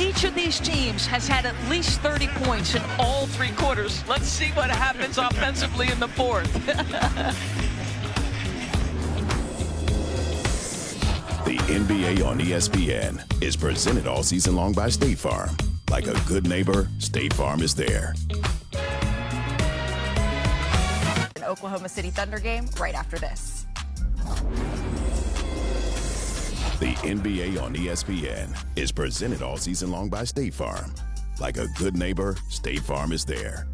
Each of these teams has had at least 30 points in all three quarters. Let's see what happens offensively in the fourth. The NBA on ESPN is presented all season long by State Farm. Like a good neighbor, State Farm is there. An Oklahoma City Thunder game right after this. The NBA on ESPN is presented all season long by State Farm. Like a good neighbor, State Farm is there.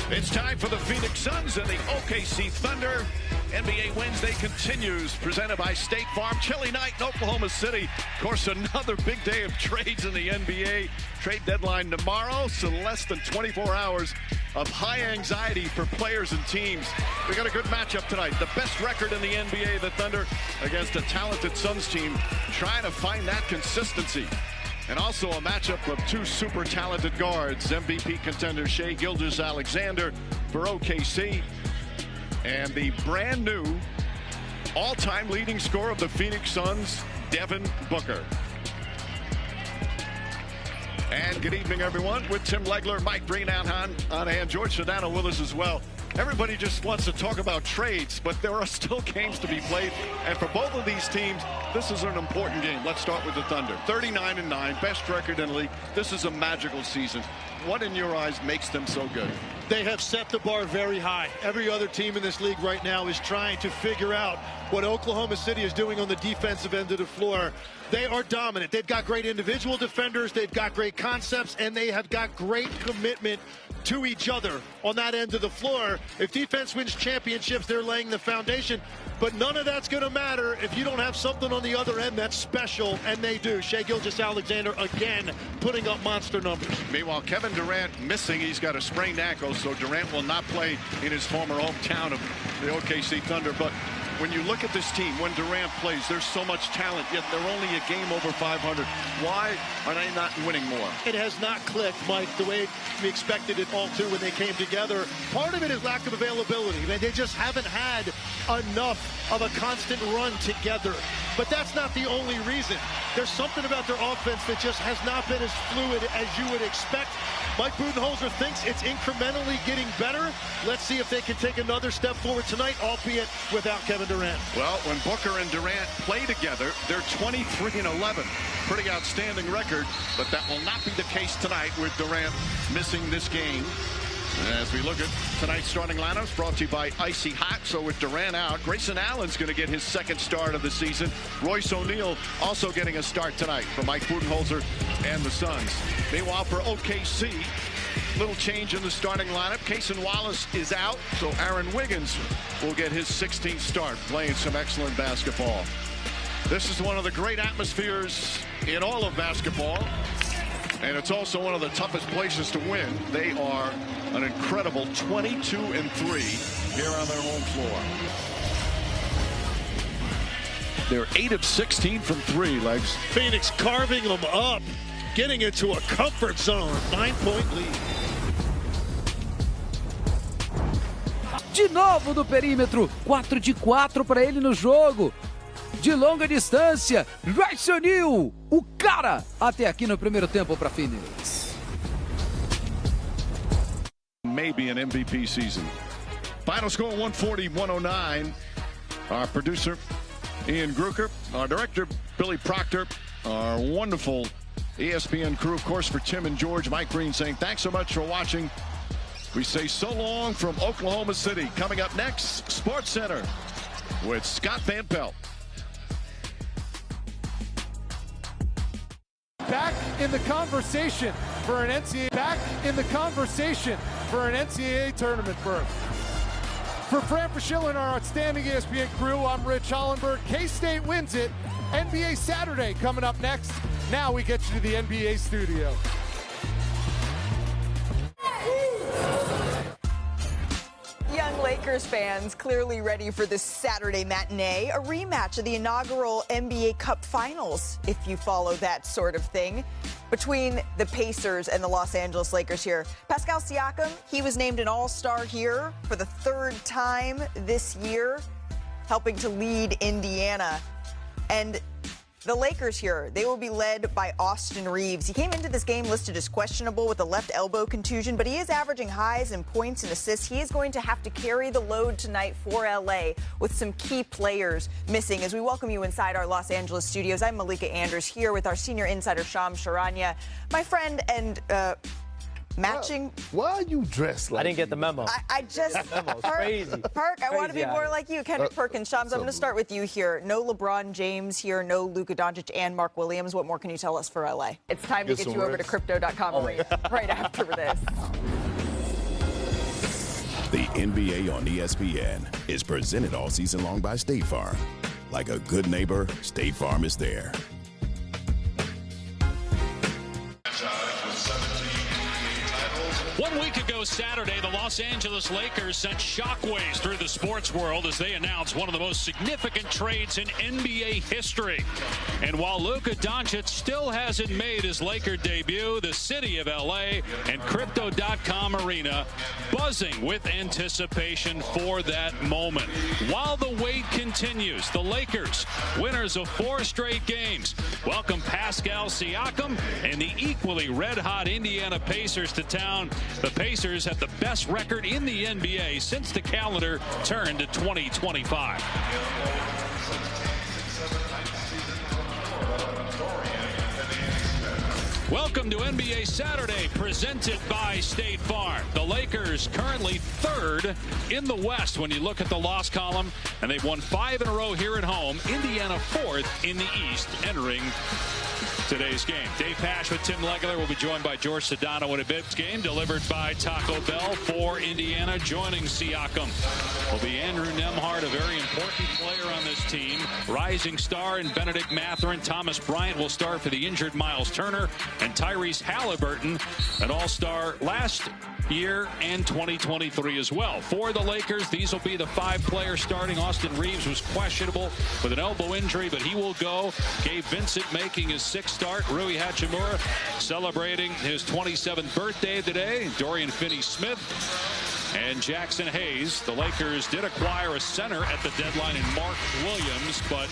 It's time for the Phoenix Suns and the OKC Thunder. NBA Wednesday continues, presented by State Farm. Chilly night in Oklahoma City. Of course, another big day of trades in the NBA. Trade deadline tomorrow, so less than 24 hours of high anxiety for players and teams. We got a good matchup tonight. The best record in the NBA, the Thunder, against a talented Suns team, trying to find that consistency. And also a matchup of two super talented guards, MVP contender Shai Gilgeous-Alexander for OKC, and the brand new all-time leading scorer of the Phoenix Suns, Devin Booker. And good evening, everyone, with Tim Legler, Mike Breen on hand, George Sedano with us as well. Everybody just wants to talk about trades, but there are still games to be played. And for both of these teams, this is an important game. Let's start with the Thunder. 39-9, best record in the league. This is a magical season. What in your eyes makes them so good? They have set the bar very high. Every other team in this league right now is trying to figure out what Oklahoma City is doing on the defensive end of the floor. They are dominant. They've got great individual defenders. They've got great concepts, and they have got great commitment to each other on that end of the floor. If defense wins championships, they're laying the foundation. But none of that's going to matter if you don't have something on the other end that's special, and they do. Shai Gilgeous-Alexander, again, putting up monster numbers. Meanwhile, Kevin Durant missing. He's got a sprained ankle, so Durant will not play in his former hometown of the OKC Thunder. But when you look at this team, when Durant plays, there's so much talent, yet they're only a game over 500. Why are they not winning more? It has not clicked, Mike, the way we expected it all to when they came together. Part of it is lack of availability. They just haven't had enough of a constant run together. But that's not the only reason. There's something about their offense that just has not been as fluid as you would expect. Mike Budenholzer thinks it's incrementally getting better. Let's see if they can take another step forward tonight, albeit without Kevin Durant. Well, when Booker and Durant play together, they're 23-11. Pretty outstanding record, but that will not be the case tonight with Durant missing this game. As we look at tonight's starting lineups, brought to you by Icy Hot. So with Durant out, Grayson Allen's going to get his second start of the season. Royce O'Neal also getting a start tonight for Mike Budenholzer and the Suns. Meanwhile, for OKC, little change in the starting lineup. Cason Wallace is out, so Aaron Wiggins will get his 16th start, playing some excellent basketball. This is one of the great atmospheres in all of basketball, and it's also one of the toughest places to win. They are an incredible 22-3 here on their home floor. They're 8 of 16 from 3, Legs. Phoenix carving them up, getting into a comfort zone. 9-point lead. De novo do perímetro, 4 de 4 para ele no jogo. De longa distância, Royce O'Neal, o cara até aqui no primeiro tempo para Phoenix. Maybe an MVP season. Final score 140-109. Our producer Ian Gruker, our director Billy Proctor, our wonderful ESPN crew, of course, for Tim and George, Mike Green saying thanks so much for watching. We say so long from Oklahoma City. Coming up next, Sports Center with Scott Van Pelt. Back in the conversation for an NCAA. Back in the conversation for an NCAA tournament berth. For Fran Fraschilla and our outstanding ESPN crew, I'm Rich Hollenberg. K-State wins it. NBA Saturday coming up next. Now we get you to the NBA studio. Young Lakers fans clearly ready for this Saturday matinee, a rematch of the inaugural NBA Cup Finals, if you follow that sort of thing, between the Pacers and the Los Angeles Lakers here. Pascal Siakam, he was named an All-Star here for the third time this year, helping to lead Indiana. And The Lakers here, they will be led by Austin Reeves. He came into this game listed as questionable with a left elbow contusion, but he is averaging highs in points and assists. He is going to have to carry the load tonight for LA with some key players missing. As we welcome you inside our Los Angeles studios, I'm Malika Anders here with our senior insider, Shams Charania, my friend and matching. Why are you dressed like I didn't get the memo. I just, Perk, I want to be more like you. Kendrick Perkins, Shams, I'm going to start with you here. No LeBron James here, no Luka Doncic and Mark Williams. What more can you tell us for LA? It's time to get you over to crypto.com right after this. The NBA on ESPN is presented all season long by State Farm. Like a good neighbor, State Farm is there. One week ago Saturday, the Los Angeles Lakers sent shockwaves through the sports world as they announced one of the most significant trades in NBA history. And while Luka Doncic still hasn't made his Laker debut, the city of LA and Crypto.com arena buzzing with anticipation for that moment. While the wait continues, the Lakers, winners of 4 straight games, welcome Pascal Siakam and the equally red-hot Indiana Pacers to town. The Pacers have the best record in the NBA since the calendar turned to 2025. Welcome to NBA Saturday, presented by State Farm. The Lakers currently 3rd in the West when you look at the loss column, and they've won 5 in a row here at home. Indiana 4th in the East entering today's game. Dave Pasch with Tim Legler will be joined by George Sedano in a bit. Game delivered by Taco Bell for Indiana. Joining Siakam will be Andrew Nembhard, a very important player on this team. Rising star in Benedict Mathurin. Thomas Bryant will start for the injured Miles Turner. And Tyrese Halliburton, an all-star last year and 2023 as well. For the Lakers, these will be the 5 players starting. Austin Reeves was questionable with an elbow injury, but he will go. Gabe Vincent making his 6th start. Rui Hachimura celebrating his 27th birthday today. Dorian Finney-Smith and Jackson Hayes. The Lakers did acquire a center at the deadline in Mark Williams, but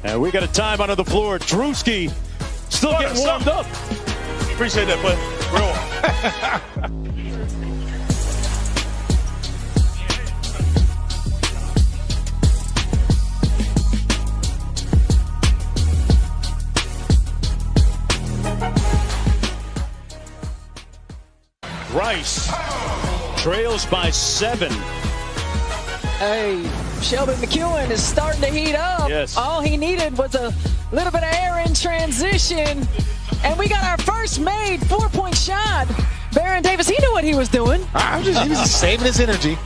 and we got a time under the floor. Drewski still getting warmed up. Appreciate that, bud. Rice trails by 7. Hey, Shelby McEwen is starting to heat up. Yes. All he needed was a little bit of air in transition. And we got our first made 4-point shot. Baron Davis, he knew what he was doing. He was just saving his energy.